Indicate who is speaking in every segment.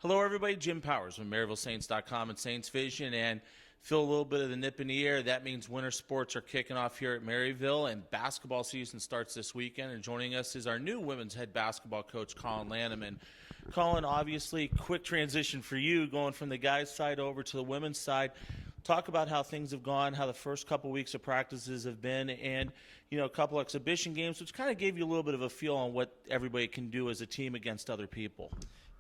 Speaker 1: Hello, everybody. Jim Powers from MaryvilleSaints.com and Saints Vision, and feel a little bit of the nip in the air. That means winter sports are kicking off here at Maryville, and basketball season starts this weekend. And joining us is our new women's head basketball coach, Collin Lanam. And Collin, obviously, quick transition for you, going from the guys' side over to the women's side. Talk about how things have gone, how the first couple weeks of practices have been, and a couple exhibition games, which kind of gave you a little bit of a feel on what everybody can do as a team against other people.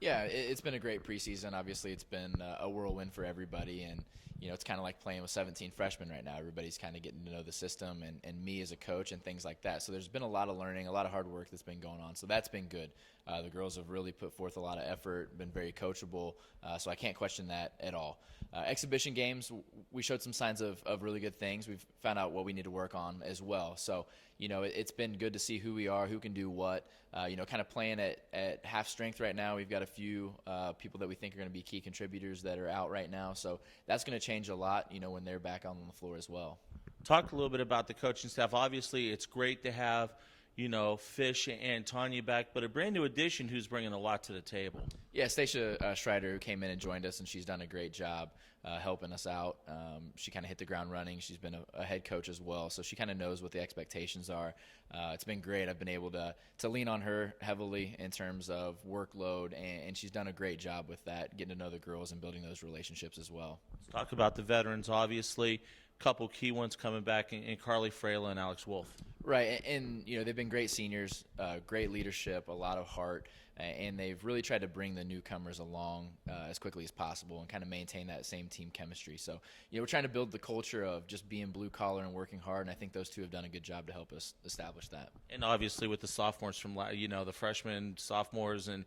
Speaker 2: Yeah, it's been a great preseason. Obviously, it's been a whirlwind for everybody, and it's kind of like playing with 17 freshmen right now. Everybody's kind of getting to know the system and me as a coach and things like that. So there's been a lot of learning, a lot of hard work that's been going on. So that's been good. The girls have really put forth a lot of effort, been very coachable, so I can't question that at all. Exhibition games, we showed some signs of really good things. We've found out what we need to work on as well. So, it's been good to see who we are, who can do what. Kind of playing at half strength right now. We've got a few people that we think are going to be key contributors that are out right now. So that's going to change a lot, when they're back on the floor as well.
Speaker 1: Talk a little bit about the coaching staff. Obviously, it's great to have Fish and Tanya back, but a brand new addition who's bringing a lot to the table.
Speaker 2: Yeah, Stacia Schreider, who came in and joined us, and she's done a great job helping us out. She kind of hit the ground running. She's been a head coach as well, so she kind of knows what the expectations are. It's been great. I've been able to lean on her heavily in terms of workload, and she's done a great job with that, getting to know the girls and building those relationships as well.
Speaker 1: Let's talk about the veterans, obviously. Couple key ones coming back in Carly Freyla and Alex Wolf.
Speaker 2: Right, and they've been great seniors, great leadership, a lot of heart, and they've really tried to bring the newcomers along as quickly as possible and kind of maintain that same team chemistry. So, we're trying to build the culture of just being blue collar and working hard, and I think those two have done a good job to help us establish that.
Speaker 1: And obviously with the sophomores from the freshmen, sophomores, and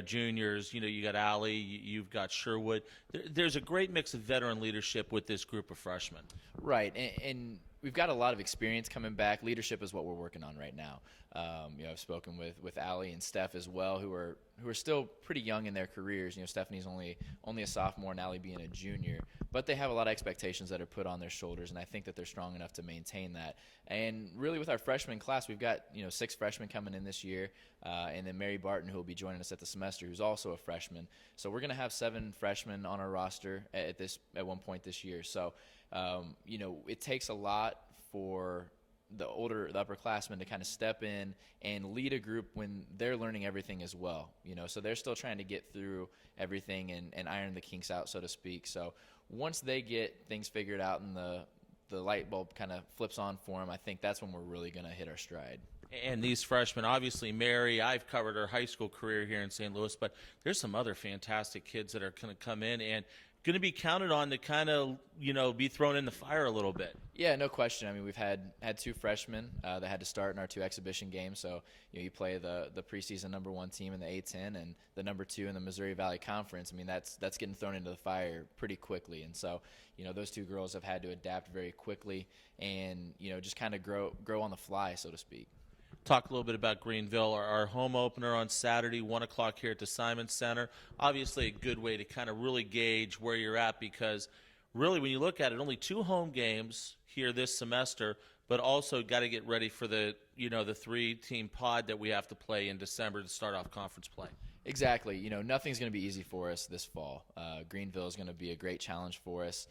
Speaker 1: juniors, you got Allie, you've got Sherwood. There's a great mix of veteran leadership with this group of freshmen.
Speaker 2: Right, and we've got a lot of experience coming back. Leadership is what we're working on right now. I've spoken with Allie and Steph as well, who are still pretty young in their careers. Stephanie's only a sophomore and Allie being a junior, but they have a lot of expectations that are put on their shoulders, and I think that they're strong enough to maintain that. And really with our freshman class, we've got 6 freshmen coming in this year, and then Mary Barton, who will be joining us at the semester, who's also a freshman. So we're going to have 7 freshmen on our roster at one point this year. So it takes a lot for the upperclassmen to kind of step in and lead a group when they're learning everything as well. So they're still trying to get through everything and iron the kinks out, so to speak. So once they get things figured out and the light bulb kind of flips on for them, I think that's when we're really going to hit our stride.
Speaker 1: And these freshmen, obviously, Mary, I've covered her high school career here in St. Louis, but there's some other fantastic kids that are going to come in and going to be counted on to kind of, be thrown in the fire a little bit.
Speaker 2: Yeah, no question. I mean, we've had 2 freshmen that had to start in our 2 exhibition games. So, you play the preseason number 1 team in the A-10 and the number 2 in the Missouri Valley Conference. I mean, that's getting thrown into the fire pretty quickly. And so, those 2 girls have had to adapt very quickly and, just kind of grow on the fly, so to speak.
Speaker 1: Talk a little bit about Greenville, our home opener on Saturday, 1 o'clock here at the Simon Center. Obviously a good way to kind of really gauge where you're at, because really when you look at it, only 2 home games here this semester, but also got to get ready for the 3-team pod that we have to play in December to start off conference play.
Speaker 2: Exactly. Nothing's going to be easy for us this fall. Greenville is going to be a great challenge for us.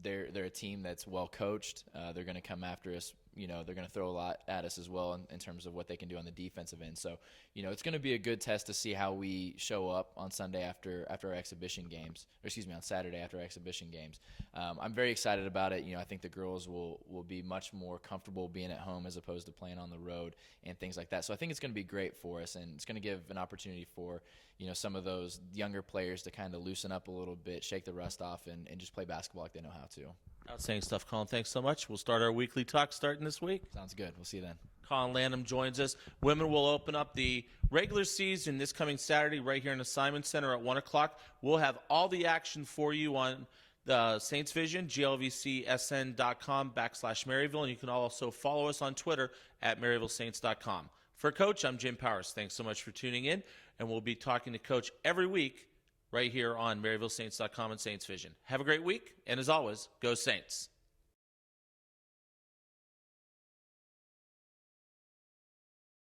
Speaker 2: They're a team that's well coached. They're going to come after us. They're going to throw a lot at us as well in terms of what they can do on the defensive end. So, it's going to be a good test to see how we show up on Sunday after our exhibition games, on Saturday after our exhibition games. I'm very excited about it. I think the girls will be much more comfortable being at home as opposed to playing on the road and things like that. So I think it's going to be great for us, and it's going to give an opportunity for, some of those younger players to kind of loosen up a little bit, shake the rust off, and just play basketball like they know how to.
Speaker 1: Outstanding stuff, Collin. Thanks so much. We'll start our weekly talk starting this week.
Speaker 2: Sounds good. We'll see you then.
Speaker 1: Collin Lanam joins us. Women will open up the regular season this coming Saturday right here in the Simon Center at 1 o'clock. We'll have all the action for you on the Saints Vision, glvcsn.com/Maryville, and you can also follow us on Twitter at MaryvilleSaints.com. For Coach, I'm Jim Powers. Thanks so much for tuning in, and we'll be talking to Coach every week right here on MaryvilleSaints.com and Saints Vision. Have a great week, and as always, go Saints.